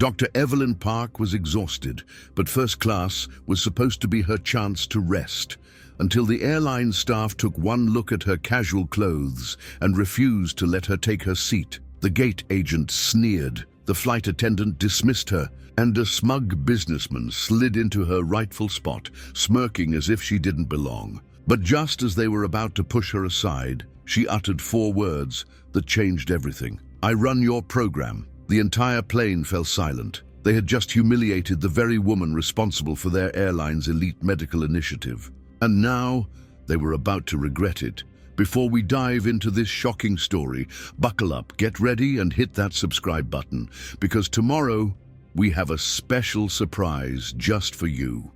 Dr. Evelyn Park was exhausted, but first class was supposed to be her chance to rest, until the airline staff took one look at her casual clothes and refused to let her take her seat. The gate agent sneered, the flight attendant dismissed her, and a smug businessman slid into her rightful spot, smirking as if she didn't belong. But just as they were about to push her aside, she uttered 4 words that changed everything. "I run your program." The entire plane fell silent. They had just humiliated the very woman responsible for their airline's elite medical initiative. And now they were about to regret it. Before we dive into this shocking story, buckle up, get ready, and hit that subscribe button, because tomorrow we have a special surprise just for you.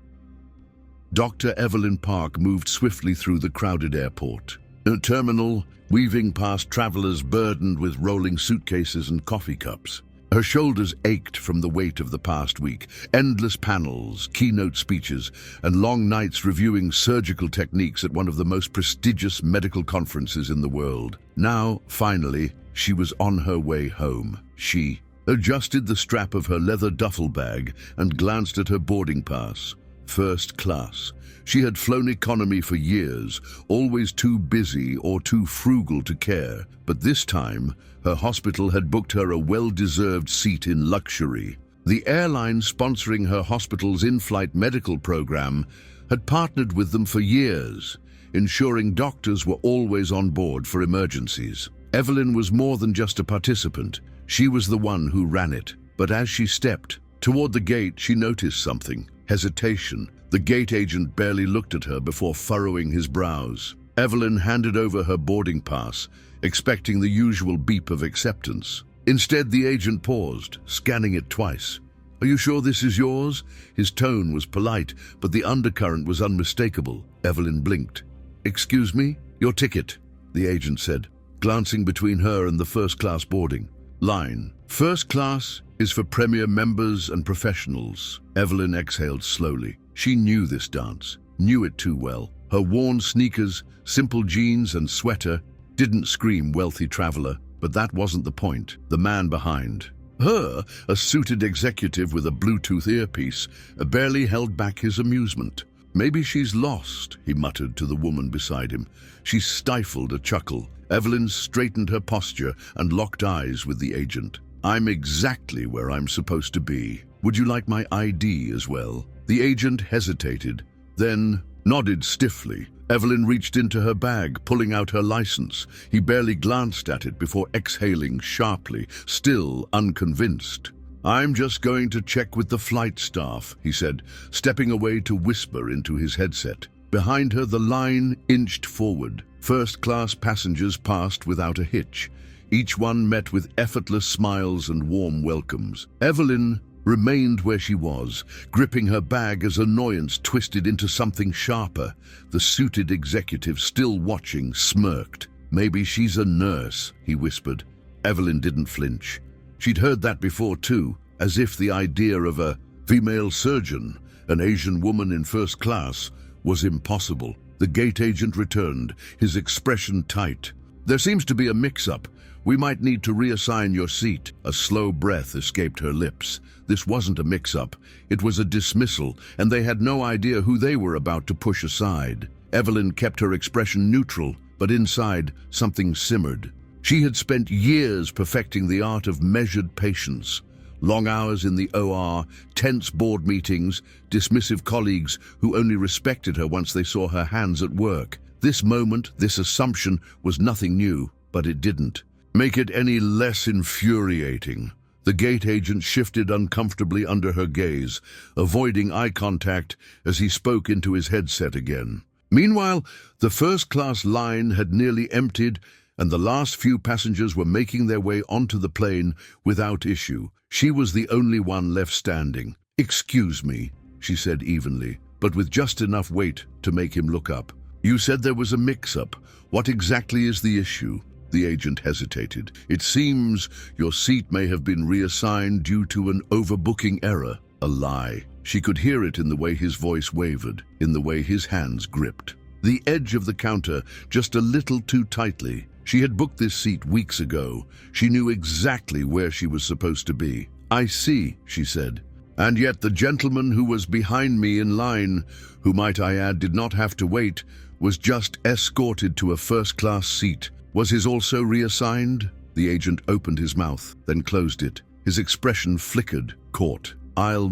Dr. Evelyn Park moved swiftly through the crowded airport terminal, weaving past travelers burdened with rolling suitcases and coffee cups. Her shoulders ached from the weight of the past week, endless panels, keynote speeches, and long nights reviewing surgical techniques at one of the most prestigious medical conferences in the world. Now, finally, she was on her way home. She adjusted the strap of her leather duffel bag and glanced at her boarding pass. First class. She had flown economy for years, always too busy or too frugal to care, but this time, her hospital had booked her a well-deserved seat in luxury. The airline sponsoring her hospital's in-flight medical program had partnered with them for years, ensuring doctors were always on board for emergencies. Evelyn was more than just a participant. She was the one who ran it. But as she stepped toward the gate, she noticed something. Hesitation. The gate agent barely looked at her before furrowing his brows. Evelyn handed over her boarding pass, expecting the usual beep of acceptance. Instead, the agent paused, scanning it twice. "Are you sure this is yours?" His tone was polite, but the undercurrent was unmistakable. Evelyn blinked. "Excuse me? Your ticket," the agent said, glancing between her and the first-class boarding line. "First class is for premier members and professionals." Evelyn exhaled slowly. She knew this dance, knew it too well. Her worn sneakers, simple jeans and sweater didn't scream wealthy traveler, but that wasn't the point. The man behind her, a suited executive with a Bluetooth earpiece, barely held back his amusement. "Maybe she's lost," he muttered to the woman beside him. She stifled a chuckle. Evelyn straightened her posture and locked eyes with the agent. "I'm exactly where I'm supposed to be. Would you like my ID as well?" The agent hesitated, then nodded stiffly. Evelyn reached into her bag, pulling out her license. He barely glanced at it before exhaling sharply, still unconvinced. "I'm just going to check with the flight staff," he said, stepping away to whisper into his headset. Behind her, the line inched forward. First-class passengers passed without a hitch, each one met with effortless smiles and warm welcomes. Evelyn remained where she was, gripping her bag as annoyance twisted into something sharper. The suited executive, still watching, smirked. "Maybe she's a nurse," he whispered. Evelyn didn't flinch. She'd heard that before too, as if the idea of a female surgeon, an Asian woman in first class, was impossible. The gate agent returned, his expression tight. "There seems to be a mix-up. We might need to reassign your seat." A slow breath escaped her lips. This wasn't a mix-up. It was a dismissal, and they had no idea who they were about to push aside. Evelyn kept her expression neutral, but inside, something simmered. She had spent years perfecting the art of measured patience. Long hours in the OR, tense board meetings, dismissive colleagues who only respected her once they saw her hands at work. This moment, this assumption, was nothing new, but it didn't make it any less infuriating. The gate agent shifted uncomfortably under her gaze, avoiding eye contact as he spoke into his headset again. Meanwhile, the first-class line had nearly emptied, and the last few passengers were making their way onto the plane without issue. She was the only one left standing. "Excuse me," she said evenly, but with just enough weight to make him look up. "You said there was a mix-up. What exactly is the issue?" The agent hesitated. "It seems your seat may have been reassigned due to an overbooking error." A lie. She could hear it in the way his voice wavered, in the way his hands gripped. The edge of the counter just a little too tightly. She had booked this seat weeks ago. She knew exactly where she was supposed to be. I see, she said. And yet the gentleman who was behind me in line, who might I add did not have to wait, was just escorted to a first-class seat. Was his also reassigned? The agent opened his mouth, then closed it. His expression flickered, caught. I'll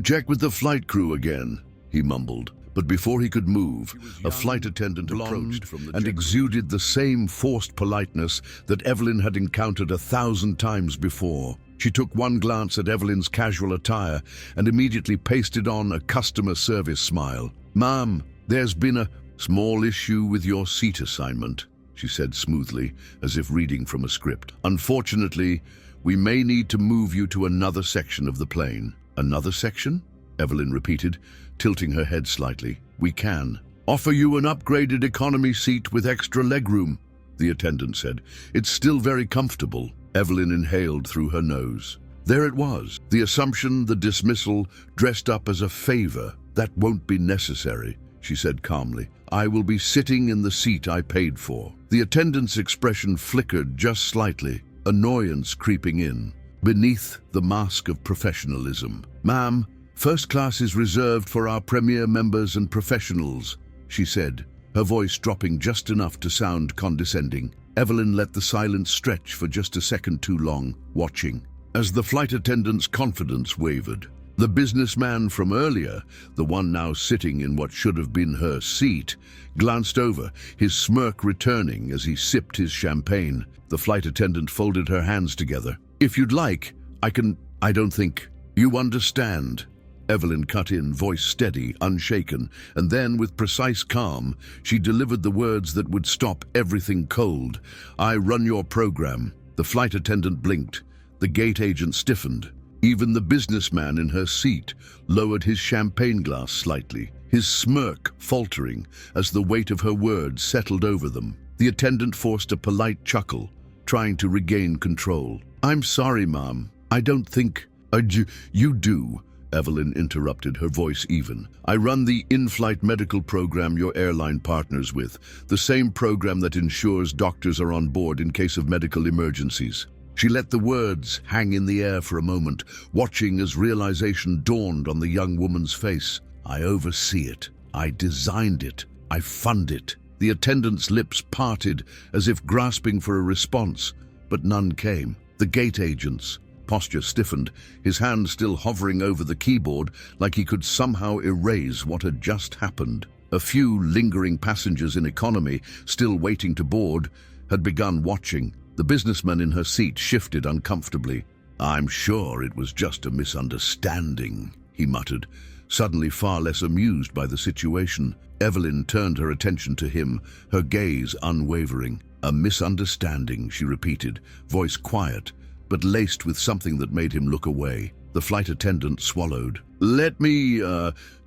check with the flight crew again, he mumbled. But before he could move, a flight attendant approached and exuded the same forced politeness that Evelyn had encountered 1,000 times before. She took one glance at Evelyn's casual attire and immediately pasted on a customer service smile. "Ma'am, there's been a small issue with your seat assignment," she said smoothly, as if reading from a script. "Unfortunately, we may need to move you to another section of the plane." "Another section?" Evelyn repeated, tilting her head slightly. "We can offer you an upgraded economy seat with extra legroom," the attendant said. "It's still very comfortable." Evelyn inhaled through her nose. There it was, the assumption, the dismissal, dressed up as a favor. "That won't be necessary," she said calmly. "I will be sitting in the seat I paid for." The attendant's expression flickered just slightly, annoyance creeping in, beneath the mask of professionalism. "Ma'am, first class is reserved for our premier members and professionals," she said, her voice dropping just enough to sound condescending. Evelyn let the silence stretch for just a second too long, watching. As the flight attendant's confidence wavered, the businessman from earlier, the one now sitting in what should have been her seat, glanced over, his smirk returning as he sipped his champagne. The flight attendant folded her hands together. "If you'd like, I don't think you understand." Evelyn cut in, voice steady, unshaken, and then, with precise calm, she delivered the words that would stop everything cold. "I run your program." The flight attendant blinked. The gate agent stiffened. Even the businessman in her seat lowered his champagne glass slightly, his smirk faltering as the weight of her words settled over them. The attendant forced a polite chuckle, trying to regain control. "I'm sorry, ma'am. I don't think you do," Evelyn interrupted, her voice even. "I run the in-flight medical program your airline partners with, the same program that ensures doctors are on board in case of medical emergencies." She let the words hang in the air for a moment, watching as realization dawned on the young woman's face. "I oversee it. I designed it. I fund it." The attendant's lips parted as if grasping for a response, but none came. The gate agent's posture stiffened, his hand still hovering over the keyboard like he could somehow erase what had just happened. A few lingering passengers in economy, still waiting to board, had begun watching. The businessman in her seat shifted uncomfortably. "I'm sure it was just a misunderstanding," he muttered, suddenly far less amused by the situation. Evelyn turned her attention to him, her gaze unwavering. "A misunderstanding," she repeated, voice quiet, but laced with something that made him look away. The flight attendant swallowed. "Let me,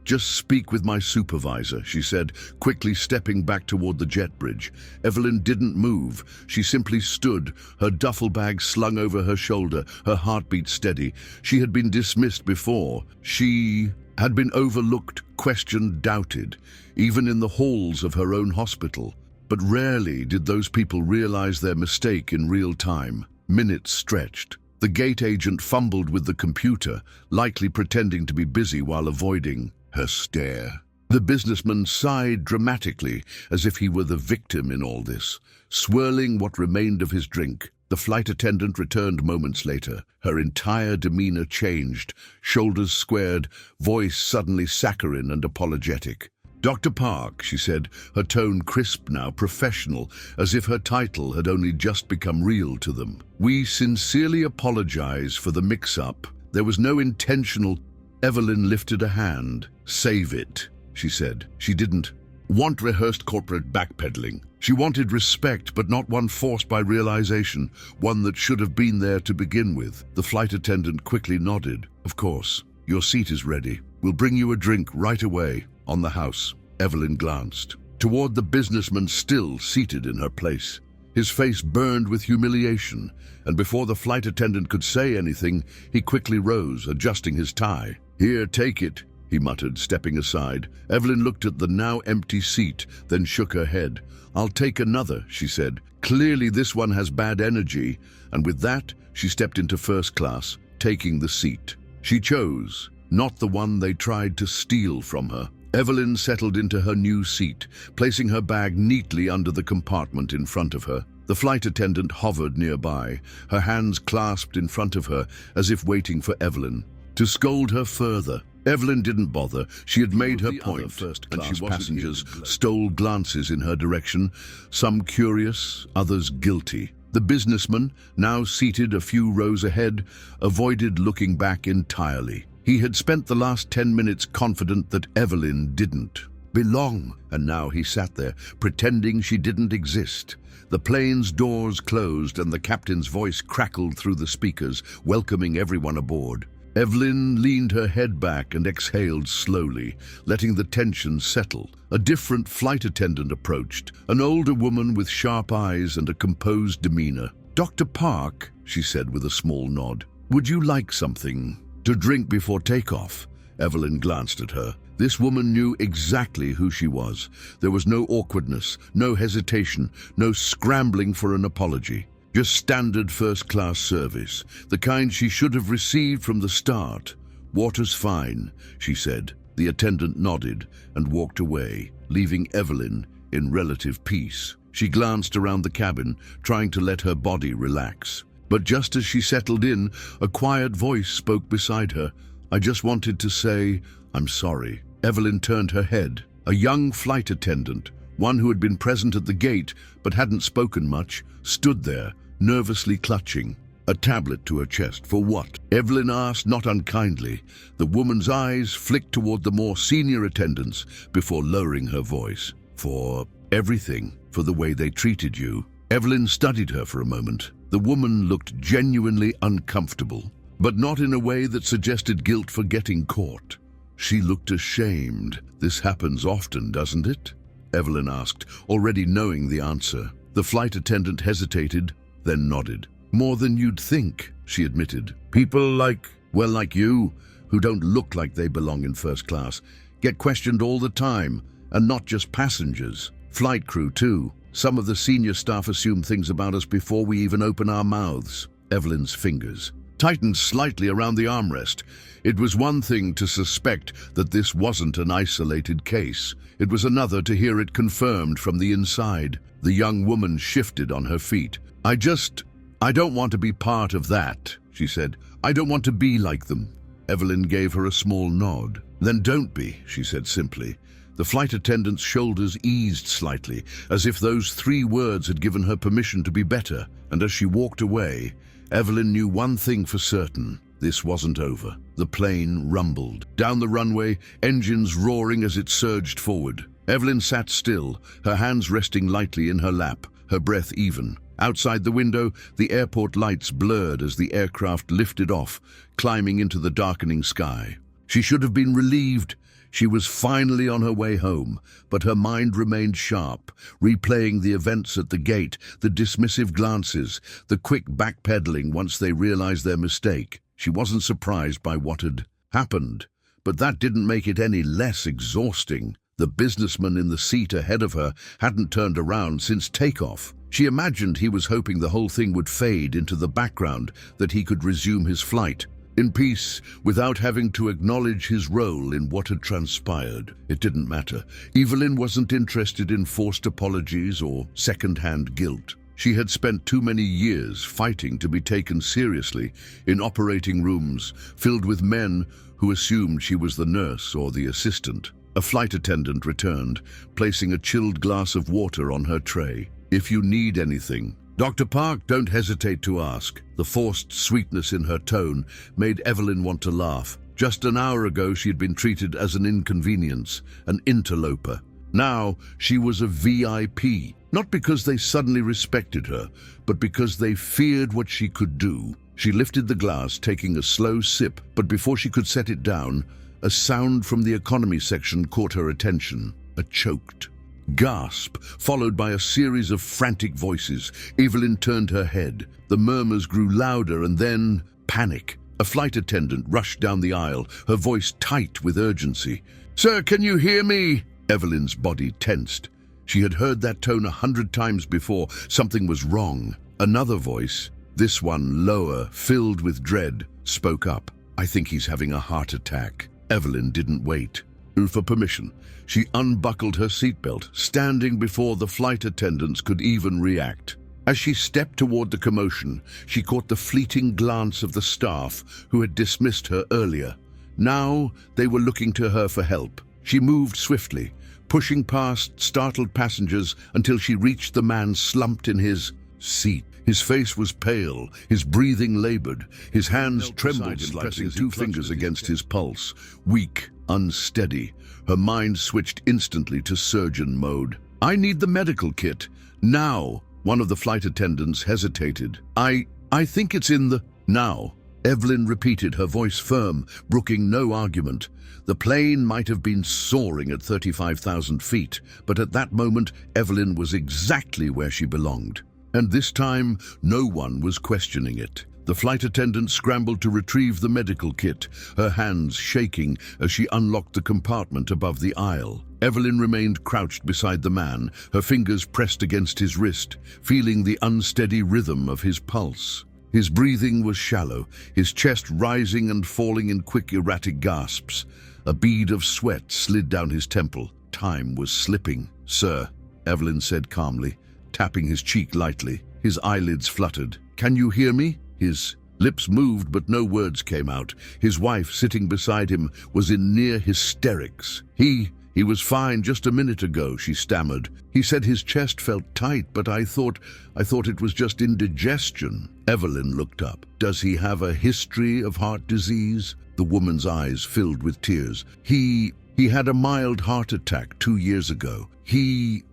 just speak with my supervisor," she said, quickly stepping back toward the jet bridge. Evelyn didn't move. She simply stood, her duffel bag slung over her shoulder, her heartbeat steady. She had been dismissed before. She had been overlooked, questioned, doubted, even in the halls of her own hospital. But rarely did those people realize their mistake in real time. Minutes stretched. The gate agent fumbled with the computer, likely pretending to be busy while avoiding her stare. The businessman sighed dramatically, as if he were the victim in all this, swirling what remained of his drink. The flight attendant returned moments later. Her entire demeanor changed, shoulders squared, voice suddenly saccharine and apologetic. "Dr. Park," she said, her tone crisp now, professional, as if her title had only just become real to them. "We sincerely apologize for the mix-up. There was no intentional—" Evelyn lifted a hand. "Save it," she said. She didn't want rehearsed corporate backpedaling. She wanted respect, but not one forced by realization, one that should have been there to begin with. The flight attendant quickly nodded. "Of course. Your seat is ready. We'll bring you a drink right away." On the house, Evelyn glanced toward the businessman still seated in her place. His face burned with humiliation, and before the flight attendant could say anything, he quickly rose, adjusting his tie. "Here, take it," he muttered, stepping aside. Evelyn looked at the now empty seat, then shook her head. "I'll take another," she said. "Clearly this one has bad energy," and with that, she stepped into first class, taking the seat. She chose, not the one they tried to steal from her. Evelyn settled into her new seat, placing her bag neatly under the compartment in front of her. The flight attendant hovered nearby, her hands clasped in front of her as if waiting for Evelyn to scold her further. Evelyn didn't bother. She had made her point, and passengers stole glances in her direction, some curious, others guilty. The businessman, now seated a few rows ahead, avoided looking back entirely. He had spent the last 10 minutes confident that Evelyn didn't belong, and now he sat there, pretending she didn't exist. The plane's doors closed and the captain's voice crackled through the speakers, welcoming everyone aboard. Evelyn leaned her head back and exhaled slowly, letting the tension settle. A different flight attendant approached, an older woman with sharp eyes and a composed demeanor. "Dr. Park," she said with a small nod, "would you like something to drink before takeoff?" Evelyn glanced at her. This woman knew exactly who she was. There was no awkwardness, no hesitation, no scrambling for an apology. Just standard first-class service, the kind she should have received from the start. "Water's fine," she said. The attendant nodded and walked away, leaving Evelyn in relative peace. She glanced around the cabin, trying to let her body relax. But just as she settled in, a quiet voice spoke beside her. "I just wanted to say, I'm sorry." Evelyn turned her head. A young flight attendant, one who had been present at the gate but hadn't spoken much, stood there, nervously clutching a tablet to her chest. "For what?" Evelyn asked, not unkindly. The woman's eyes flicked toward the more senior attendants before lowering her voice. "For everything, for the way they treated you." Evelyn studied her for a moment. The woman looked genuinely uncomfortable, but not in a way that suggested guilt for getting caught. She looked ashamed. "This happens often, doesn't it?" Evelyn asked, already knowing the answer. The flight attendant hesitated, then nodded. "More than you'd think," she admitted. "People like you, who don't look like they belong in first class, get questioned all the time, and not just passengers. Flight crew, too. Some of the senior staff assume things about us before we even open our mouths." Evelyn's fingers tightened slightly around the armrest. It was one thing to suspect that this wasn't an isolated case. It was another to hear it confirmed from the inside. The young woman shifted on her feet. I don't want to be part of that," she said. "I don't want to be like them." Evelyn gave her a small nod. "Then don't be," she said simply. The flight attendant's shoulders eased slightly, as if those 3 words had given her permission to be better. And as she walked away, Evelyn knew one thing for certain. This wasn't over. The plane rumbled. Down the runway, engines roaring as it surged forward. Evelyn sat still, her hands resting lightly in her lap, her breath even. Outside the window, the airport lights blurred as the aircraft lifted off, climbing into the darkening sky. She should have been relieved. She was finally on her way home, but her mind remained sharp, replaying the events at the gate, the dismissive glances, the quick backpedaling once they realized their mistake. She wasn't surprised by what had happened, but that didn't make it any less exhausting. The businessman in the seat ahead of her hadn't turned around since takeoff. She imagined he was hoping the whole thing would fade into the background, that he could resume his flight in peace, without having to acknowledge his role in what had transpired. It didn't matter. Evelyn wasn't interested in forced apologies or second-hand guilt. She had spent too many years fighting to be taken seriously in operating rooms filled with men who assumed she was the nurse or the assistant. A flight attendant returned, placing a chilled glass of water on her tray. "If you need anything, Dr. Park, don't hesitate to ask." The forced sweetness in her tone made Evelyn want to laugh. Just an hour ago she had been treated as an inconvenience, an interloper. Now she was a VIP, not because they suddenly respected her, but because they feared what she could do. She lifted the glass, taking a slow sip, but before she could set it down, a sound from the economy section caught her attention. A choked gasp, followed by a series of frantic voices. Evelyn turned her head. The murmurs grew louder and then panic. A flight attendant rushed down the aisle, her voice tight with urgency. "Sir, can you hear me?" Evelyn's body tensed. She had heard that tone 100 times before. Something was wrong. Another voice, This one, lower, filled with dread, spoke up. "I think he's having a heart attack." Evelyn didn't wait for permission. She unbuckled her seatbelt, standing before the flight attendants could even react. As she stepped toward the commotion, she caught the fleeting glance of the staff who had dismissed her earlier. Now they were looking to her for help. She moved swiftly, pushing past startled passengers until she reached the man slumped in his seat. His face was pale, his breathing labored, his hands trembled slightly, pressing two fingers against his pulse. Weak, unsteady, her mind switched instantly to surgeon mode. "I need the medical kit, now." One of the flight attendants hesitated. I think it's in the..." "Now," Evelyn repeated, her voice firm, brooking no argument. The plane might have been soaring at 35,000 feet, but at that moment, Evelyn was exactly where she belonged. And this time, no one was questioning it. The flight attendant scrambled to retrieve the medical kit, her hands shaking as she unlocked the compartment above the aisle. Evelyn remained crouched beside the man, her fingers pressed against his wrist, feeling the unsteady rhythm of his pulse. His breathing was shallow, his chest rising and falling in quick, erratic gasps. A bead of sweat slid down his temple. Time was slipping. "Sir," Evelyn said calmly, tapping his cheek lightly. His eyelids fluttered. "Can you hear me?" His lips moved, but no words came out. His wife, sitting beside him, was in near hysterics. He was fine just a minute ago," she stammered. "He said his chest felt tight, but I thought it was just indigestion." Evelyn looked up. "Does he have a history of heart disease?" The woman's eyes filled with tears. He had a mild heart attack 2 years ago. He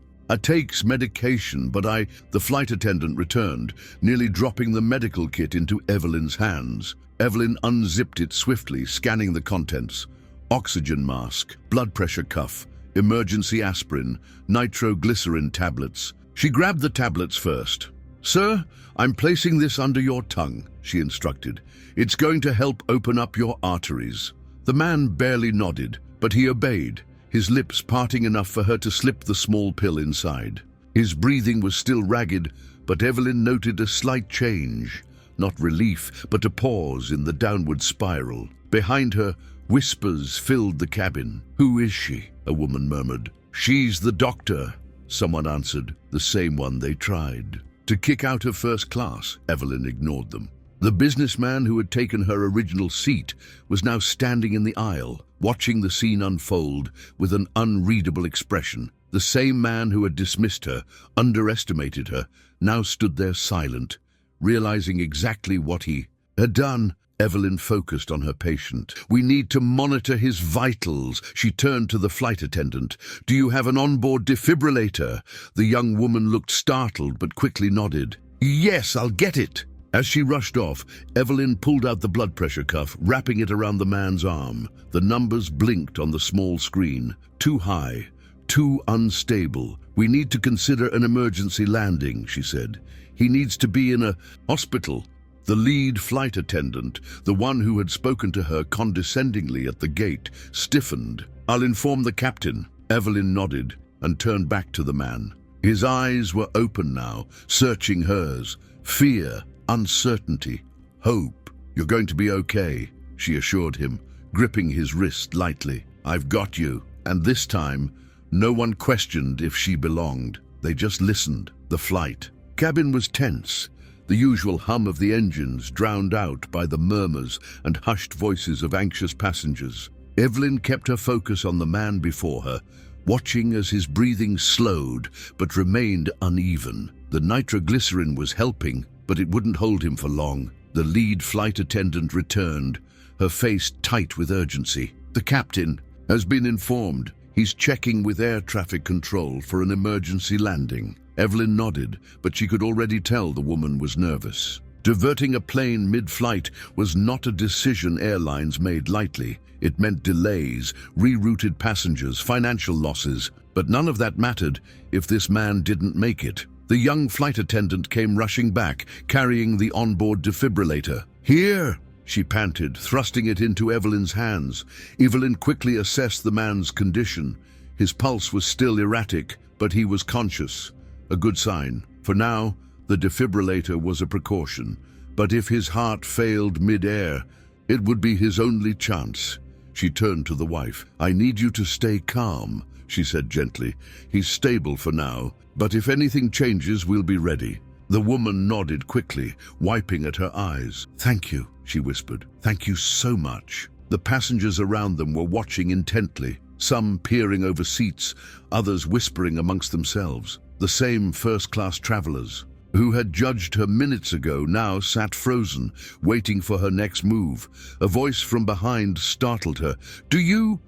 takes medication, but The flight attendant returned, nearly dropping the medical kit into Evelyn's hands. Evelyn unzipped it swiftly, scanning the contents. Oxygen mask, blood pressure cuff, emergency aspirin, nitroglycerin tablets. She grabbed the tablets first. "Sir, I'm placing this under your tongue," she instructed. "It's going to help open up your arteries." The man barely nodded, but he obeyed, his lips parting enough for her to slip the small pill inside. His breathing was still ragged, but Evelyn noted a slight change. Not relief, but a pause in the downward spiral. Behind her, whispers filled the cabin. "Who is she?" a woman murmured. "She's the doctor," someone answered, the same one they tried to kick out of first class. Evelyn ignored them. The businessman who had taken her original seat was now standing in the aisle, watching the scene unfold with an unreadable expression. The same man who had dismissed her, underestimated her, now stood there silent, realizing exactly what he had done. Evelyn focused on her patient. "We need to monitor his vitals." She turned to the flight attendant. "Do you have an onboard defibrillator?" The young woman looked startled but quickly nodded. "Yes, I'll get it." As she rushed off, Evelyn pulled out the blood pressure cuff, wrapping it around the man's arm. The numbers blinked on the small screen. "Too high, too unstable. We need to consider an emergency landing," she said. "He needs to be in a hospital." The lead flight attendant, the one who had spoken to her condescendingly at the gate, stiffened. "I'll inform the captain." Evelyn nodded and turned back to the man. His eyes were open now, searching hers. Fear, uncertainty, hope. "You're going to be okay," she assured him, gripping his wrist lightly. "I've got you." And this time, no one questioned if she belonged. They just listened. The flight cabin was tense, the usual hum of the engines drowned out by the murmurs and hushed voices of anxious passengers. Evelyn kept her focus on the man before her, watching as his breathing slowed but remained uneven. The nitroglycerin was helping, but it wouldn't hold him for long. The lead flight attendant returned, her face tight with urgency. "The captain has been informed. He's checking with air traffic control for an emergency landing." Evelyn nodded, but she could already tell the woman was nervous. Diverting a plane mid-flight was not a decision airlines made lightly. It meant delays, rerouted passengers, financial losses. But none of that mattered if this man didn't make it. The young flight attendant came rushing back, carrying the onboard defibrillator. "Here!" she panted, thrusting it into Evelyn's hands. Evelyn quickly assessed the man's condition. His pulse was still erratic, but he was conscious. A good sign. For now, the defibrillator was a precaution. But if his heart failed mid-air, it would be his only chance. She turned to the wife. "I need you to stay calm," she said gently. "He's stable for now, but if anything changes, we'll be ready." The woman nodded quickly, wiping at her eyes. "Thank you," she whispered. "Thank you so much." The passengers around them were watching intently, some peering over seats, others whispering amongst themselves. The same first-class travelers who had judged her minutes ago now sat frozen, waiting for her next move. A voice from behind startled her. Do you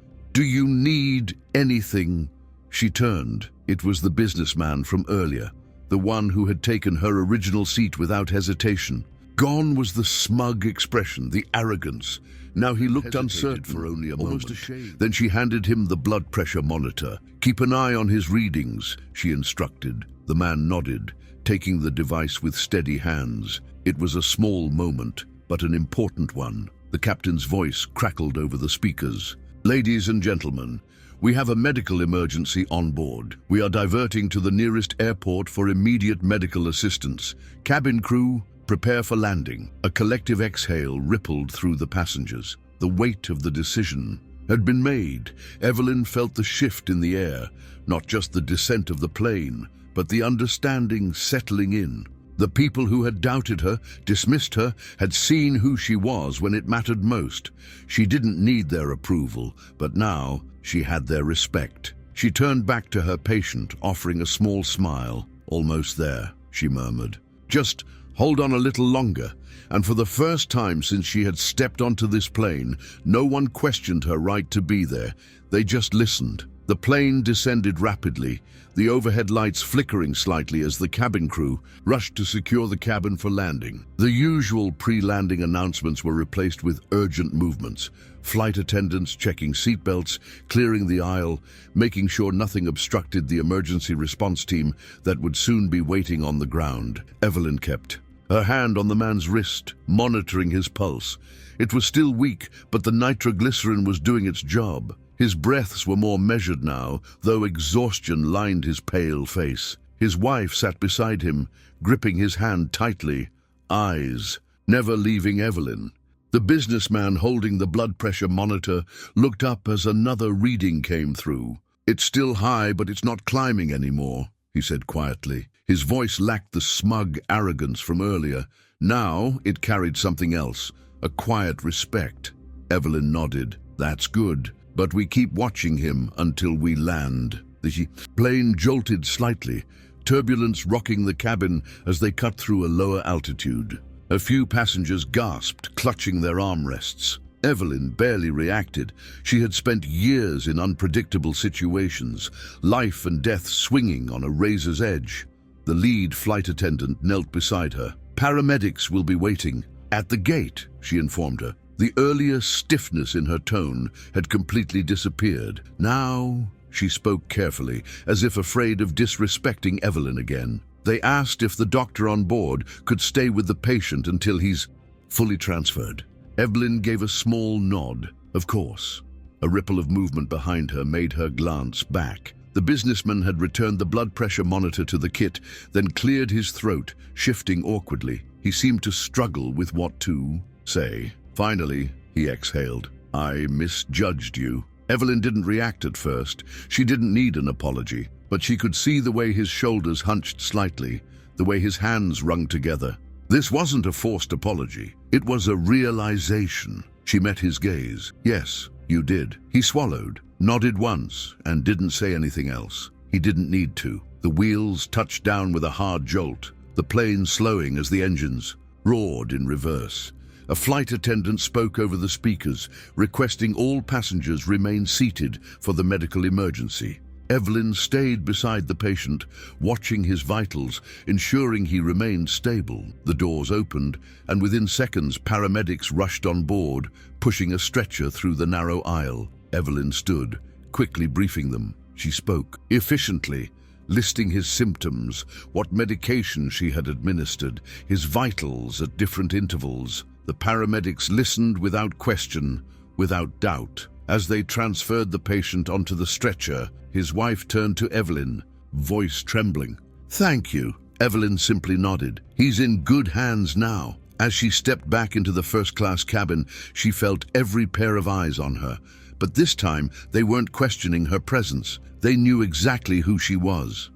need anything?" She turned. It was the businessman from earlier, the one who had taken her original seat without hesitation. Gone was the smug expression, the arrogance. Now he looked uncertain for only a moment. Then she handed him the blood pressure monitor. "Keep an eye on his readings," she instructed. The man nodded, taking the device with steady hands. It was a small moment, but an important one. The captain's voice crackled over the speakers. "Ladies and gentlemen, we have a medical emergency on board. We are diverting to the nearest airport for immediate medical assistance. Cabin crew, prepare for landing." A collective exhale rippled through the passengers. The weight of the decision had been made. Evelyn felt the shift in the air, not just the descent of the plane, but the understanding settling in. The people who had doubted her, dismissed her, had seen who she was when it mattered most. She didn't need their approval, but now she had their respect. She turned back to her patient, offering a small smile. "Almost there," she murmured. "Just hold on a little longer." And for the first time since she had stepped onto this plane, no one questioned her right to be there. They just listened. The plane descended rapidly, the overhead lights flickering slightly as the cabin crew rushed to secure the cabin for landing. The usual pre-landing announcements were replaced with urgent movements. Flight attendants checking seatbelts, clearing the aisle, making sure nothing obstructed the emergency response team that would soon be waiting on the ground. Evelyn kept her hand on the man's wrist, monitoring his pulse. It was still weak, but the nitroglycerin was doing its job. His breaths were more measured now, though exhaustion lined his pale face. His wife sat beside him, gripping his hand tightly, eyes never leaving Evelyn. The businessman holding the blood pressure monitor looked up as another reading came through. "It's still high, but it's not climbing anymore," he said quietly. His voice lacked the smug arrogance from earlier. Now it carried something else, a quiet respect. Evelyn nodded. "That's good. But we keep watching him until we land." The plane jolted slightly, turbulence rocking the cabin as they cut through a lower altitude. A few passengers gasped, clutching their armrests. Evelyn barely reacted. She had spent years in unpredictable situations, life and death swinging on a razor's edge. The lead flight attendant knelt beside her. "Paramedics will be waiting at the gate," she informed her. The earlier stiffness in her tone had completely disappeared. Now she spoke carefully, as if afraid of disrespecting Evelyn again. "They asked if the doctor on board could stay with the patient until he's fully transferred." Evelyn gave a small nod. "Of course." A ripple of movement behind her made her glance back. The businessman had returned the blood pressure monitor to the kit, then cleared his throat, shifting awkwardly. He seemed to struggle with what to say. Finally, he exhaled. "I misjudged you." Evelyn didn't react at first. She didn't need an apology, but she could see the way his shoulders hunched slightly, the way his hands wrung together. This wasn't a forced apology. It was a realization. She met his gaze. "Yes, you did." He swallowed, nodded once, and didn't say anything else. He didn't need to. The wheels touched down with a hard jolt, the plane slowing as the engines roared in reverse. A flight attendant spoke over the speakers, requesting all passengers remain seated for the medical emergency. Evelyn stayed beside the patient, watching his vitals, ensuring he remained stable. The doors opened, and within seconds paramedics rushed on board, pushing a stretcher through the narrow aisle. Evelyn stood, quickly briefing them. She spoke efficiently, listing his symptoms, what medication she had administered, his vitals at different intervals. The paramedics listened without question, without doubt. As they transferred the patient onto the stretcher, his wife turned to Evelyn, voice trembling. "Thank you." Evelyn simply nodded. "He's in good hands now." As she stepped back into the first-class cabin, she felt every pair of eyes on her. But this time, they weren't questioning her presence. They knew exactly who she was.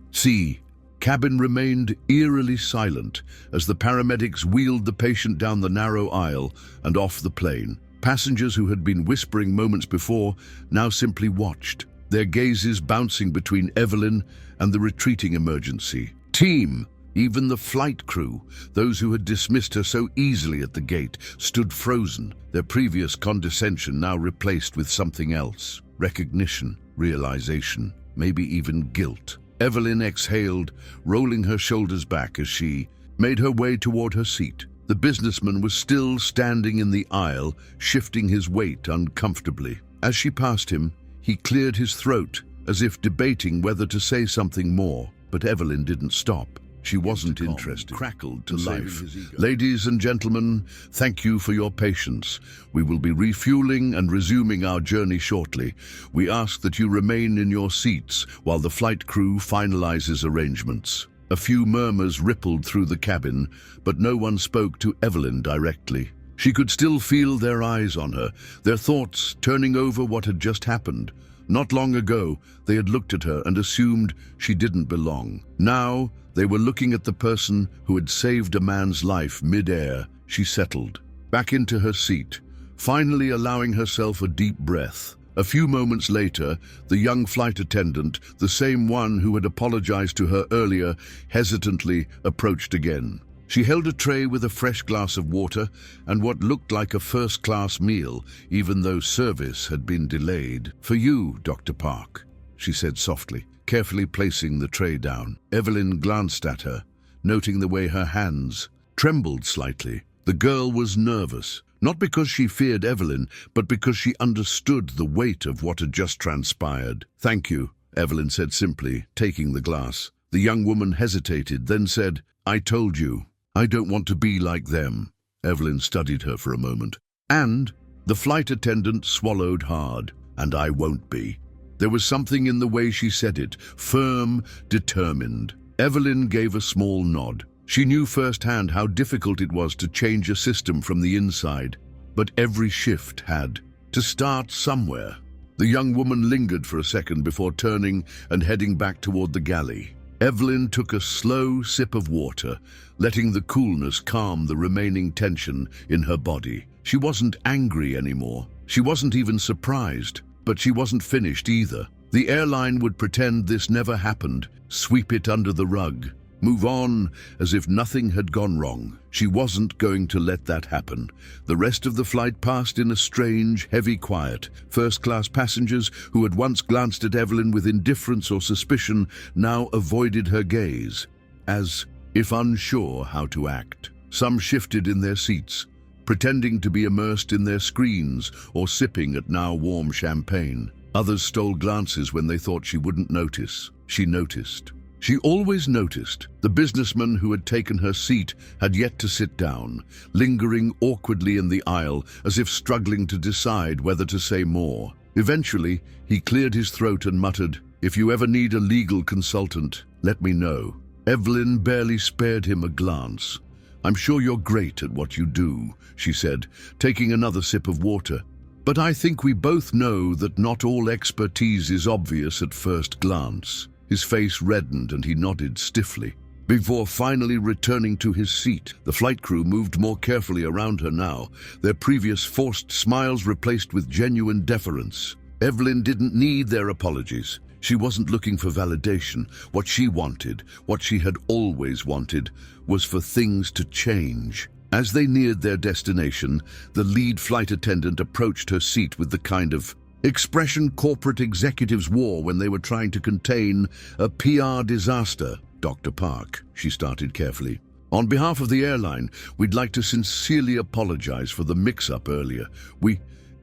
Cabin remained eerily silent as the paramedics wheeled the patient down the narrow aisle and off the plane. Passengers who had been whispering moments before now simply watched, their gazes bouncing between Evelyn and the retreating emergency team. Even the flight crew, those who had dismissed her so easily at the gate, stood frozen, their previous condescension now replaced with something else. Recognition, realization, maybe even guilt. Evelyn exhaled, rolling her shoulders back as she made her way toward her seat. The businessman was still standing in the aisle, shifting his weight uncomfortably. As she passed him, he cleared his throat, as if debating whether to say something more, but Evelyn didn't stop. She wasn't interested. Crackled to life. Ladies and gentlemen, thank you for your patience. We will be refueling and resuming our journey shortly. We ask that you remain in your seats while the flight crew finalizes arrangements. A few murmurs rippled through the cabin, but no one spoke to Evelyn directly. She could still feel their eyes on her, their thoughts turning over what had just happened. Not long ago, they had looked at her and assumed she didn't belong. Now, they were looking at the person who had saved a man's life mid-air. She settled back into her seat, finally allowing herself a deep breath. A few moments later, the young flight attendant, the same one who had apologized to her earlier, hesitantly approached again. She held a tray with a fresh glass of water and what looked like a first-class meal, even though service had been delayed. "For you, Dr. Park," she said softly, carefully placing the tray down. Evelyn glanced at her, noting the way her hands trembled slightly. The girl was nervous, not because she feared Evelyn, but because she understood the weight of what had just transpired. "Thank you," Evelyn said simply, taking the glass. The young woman hesitated, then said, "I told you. I don't want to be like them." Evelyn studied her for a moment. "And," the flight attendant swallowed hard, "and I won't be." There was something in the way she said it, firm, determined. Evelyn gave a small nod. She knew firsthand how difficult it was to change a system from the inside, but every shift had to start somewhere. The young woman lingered for a second before turning and heading back toward the galley. Evelyn took a slow sip of water, letting the coolness calm the remaining tension in her body. She wasn't angry anymore. She wasn't even surprised, but she wasn't finished either. The airline would pretend this never happened, sweep it under the rug, move on as if nothing had gone wrong. She wasn't going to let that happen. The rest of the flight passed in a strange, heavy quiet. First-class passengers who had once glanced at Evelyn with indifference or suspicion now avoided her gaze, as if unsure how to act. Some shifted in their seats, pretending to be immersed in their screens or sipping at now warm champagne. Others stole glances when they thought she wouldn't notice. She noticed. She always noticed. The businessman who had taken her seat had yet to sit down, lingering awkwardly in the aisle as if struggling to decide whether to say more. Eventually, he cleared his throat and muttered, "If you ever need a legal consultant, let me know." Evelyn barely spared him a glance. "I'm sure you're great at what you do," she said, taking another sip of water. "But I think we both know that not all expertise is obvious at first glance." His face reddened and he nodded stiffly. Before finally returning to his seat, the flight crew moved more carefully around her now, their previous forced smiles replaced with genuine deference. Evelyn didn't need their apologies. She wasn't looking for validation. What she wanted, what she had always wanted, was for things to change. As they neared their destination, the lead flight attendant approached her seat with the kind of expression corporate executives wore when they were trying to contain a PR disaster. "Dr. Park," she started carefully. "On behalf of the airline, we'd like to sincerely apologize for the mix-up earlier.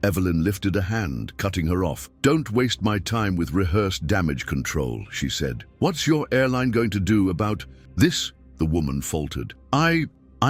Evelyn lifted a hand, cutting her off. "Don't waste my time with rehearsed damage control," she said. "What's your airline going to do about this?" the woman faltered. I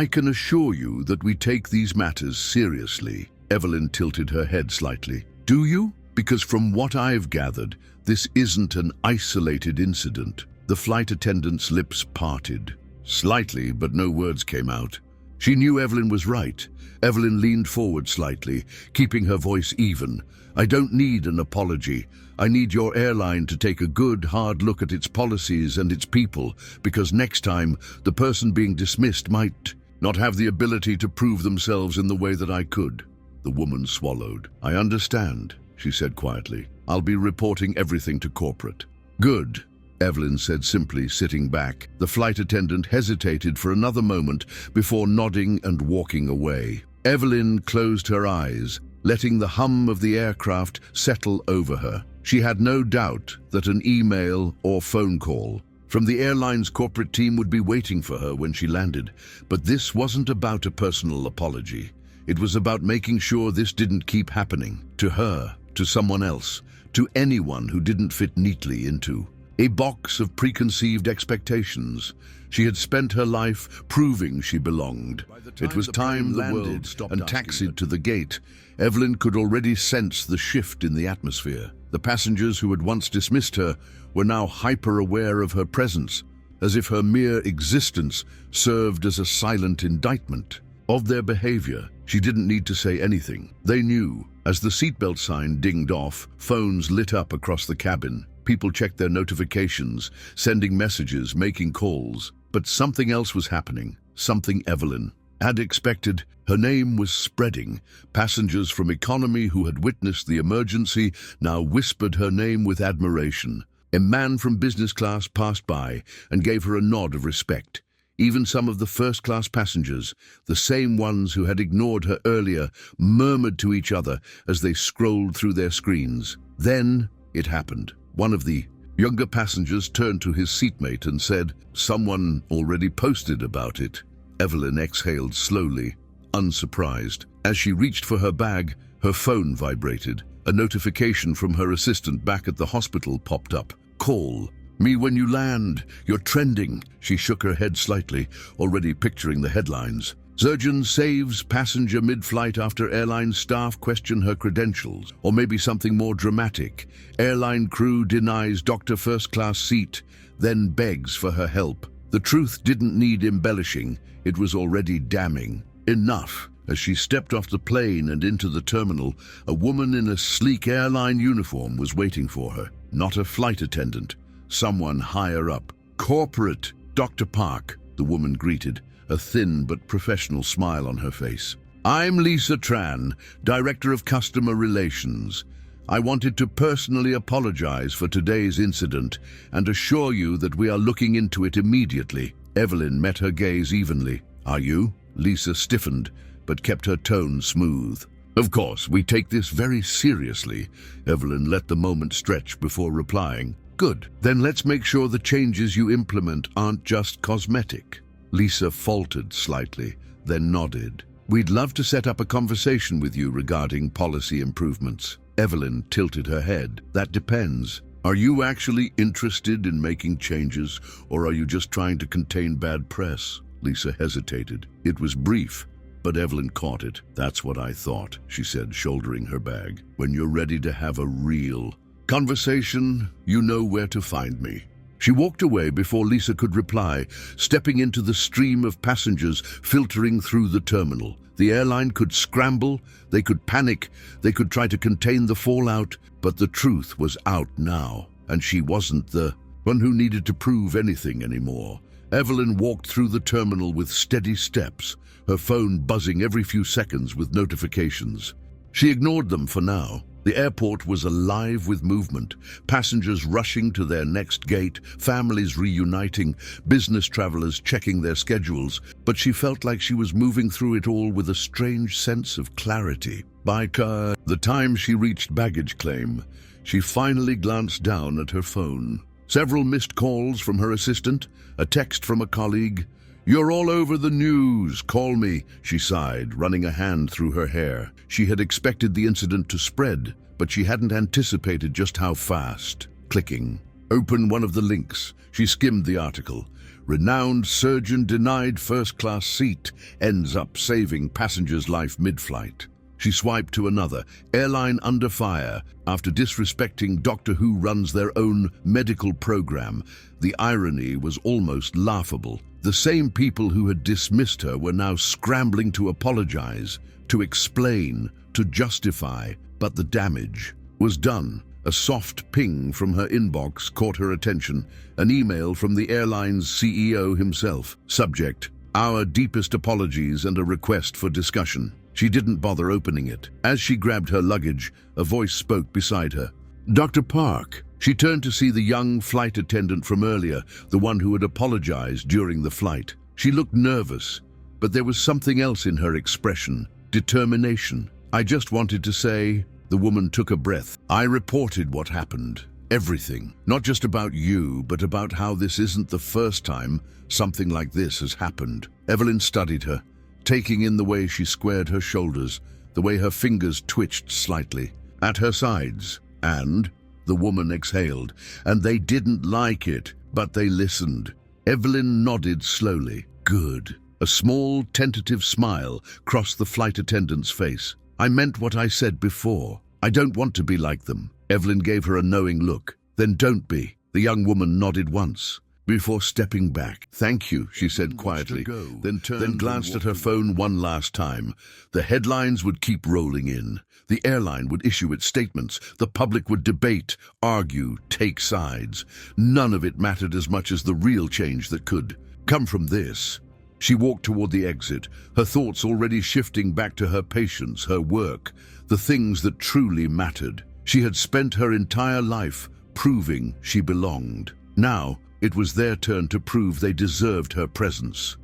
can assure you that we take these matters seriously." Evelyn tilted her head slightly. "Do you? Because from what I've gathered, this isn't an isolated incident." The flight attendant's lips parted. Slightly, but no words came out. She knew Evelyn was right. Evelyn leaned forward slightly, keeping her voice even. "I don't need an apology. I need your airline to take a good, hard look at its policies and its people, because next time, the person being dismissed might not have the ability to prove themselves in the way that I could." The woman swallowed. "I understand," she said quietly. "I'll be reporting everything to corporate." "Good," Evelyn said simply, sitting back. The flight attendant hesitated for another moment before nodding and walking away. Evelyn closed her eyes, letting the hum of the aircraft settle over her. She had no doubt that an email or phone call from the airline's corporate team would be waiting for her when she landed. But this wasn't about a personal apology. It was about making sure this didn't keep happening to her, to someone else, to anyone who didn't fit neatly into a box of preconceived expectations. She had spent her life proving she belonged. It was time the world and taxied to the gate. Evelyn could already sense the shift in the atmosphere. The passengers who had once dismissed her were now hyper-aware of her presence, as if her mere existence served as a silent indictment of their behavior. She didn't need to say anything. They knew. As the seatbelt sign dinged off, phones lit up across the cabin. People checked their notifications, sending messages, making calls. But something else was happening, something Evelyn had expected. Her name was spreading. Passengers from economy who had witnessed the emergency now whispered her name with admiration. A man from business class passed by and gave her a nod of respect. Even some of the first-class passengers, the same ones who had ignored her earlier, murmured to each other as they scrolled through their screens. Then it happened. One of the younger passengers turned to his seatmate and said, "Someone already posted about it." Evelyn exhaled slowly, unsurprised. As she reached for her bag, her phone vibrated. A notification from her assistant back at the hospital popped up. "Call me when you land. You're trending." She shook her head slightly, already picturing the headlines. "Surgeon saves passenger mid-flight after airline staff question her credentials." Or maybe something more dramatic. "Airline crew denies doctor first-class seat, then begs for her help." The truth didn't need embellishing. It was already damning. Enough. As she stepped off the plane and into the terminal, a woman in a sleek airline uniform was waiting for her. Not a flight attendant. Someone higher up. "Corporate, Dr. Park," the woman greeted, a thin but professional smile on her face. "I'm Lisa Tran, Director of Customer Relations. I wanted to personally apologize for today's incident and assure you that we are looking into it immediately." Evelyn met her gaze evenly. "Are you?" Lisa stiffened, but kept her tone smooth. "Of course, we take this very seriously." Evelyn let the moment stretch before replying. "Good. Then let's make sure the changes you implement aren't just cosmetic." Lisa faltered slightly, then nodded. "We'd love to set up a conversation with you regarding policy improvements." Evelyn tilted her head. "That depends. Are you actually interested in making changes, or are you just trying to contain bad press?" Lisa hesitated. It was brief, but Evelyn caught it. "That's what I thought," she said, shouldering her bag. "When you're ready to have a real conversation, you know where to find me." She walked away before Lisa could reply, stepping into the stream of passengers filtering through the terminal. The airline could scramble, they could panic, they could try to contain the fallout, but the truth was out now, and she wasn't the one who needed to prove anything anymore. Evelyn walked through the terminal with steady steps, her phone buzzing every few seconds with notifications. She ignored them for now. The airport was alive with movement, passengers rushing to their next gate, families reuniting, business travelers checking their schedules, but she felt like she was moving through it all with a strange sense of clarity. By the time she reached baggage claim, she finally glanced down at her phone. Several missed calls from her assistant, a text from a colleague. "You're all over the news, call me," she sighed, running a hand through her hair. She had expected the incident to spread, but she hadn't anticipated just how fast. Clicking. Open one of the links. She skimmed the article. "Renowned surgeon denied first-class seat, ends up saving passenger's life mid-flight." She swiped to another. Airline under fire after disrespecting Doctor Who runs their own medical program. The irony was almost laughable. The same people who had dismissed her were now scrambling to apologize, to explain, to justify. But the damage was done. A soft ping from her inbox caught her attention. An email from the airline's CEO himself. Subject: "Our deepest apologies and a request for discussion." She didn't bother opening it. As she grabbed her luggage, a voice spoke beside her. "Dr. Park." She turned to see the young flight attendant from earlier, the one who had apologized during the flight. She looked nervous, but there was something else in her expression. Determination. "I just wanted to say..." The woman took a breath. "I reported what happened. Everything. Not just about you, but about how this isn't the first time something like this has happened." Evelyn studied her, taking in the way she squared her shoulders, the way her fingers twitched slightly at her sides. "And?" the woman exhaled. "And they didn't like it, but they listened." Evelyn nodded slowly. "Good." A small, tentative smile crossed the flight attendant's face. "I meant what I said before. I don't want to be like them." Evelyn gave her a knowing look. "Then don't be." The young woman nodded once, before stepping back. "Thank you," she said quietly, then glanced at her phone one last time. The headlines would keep rolling in. The airline would issue its statements. The public would debate, argue, take sides. None of it mattered as much as the real change that could come from this. She walked toward the exit, her thoughts already shifting back to her patients, her work, the things that truly mattered. She had spent her entire life proving she belonged. Now, it was their turn to prove they deserved her presence.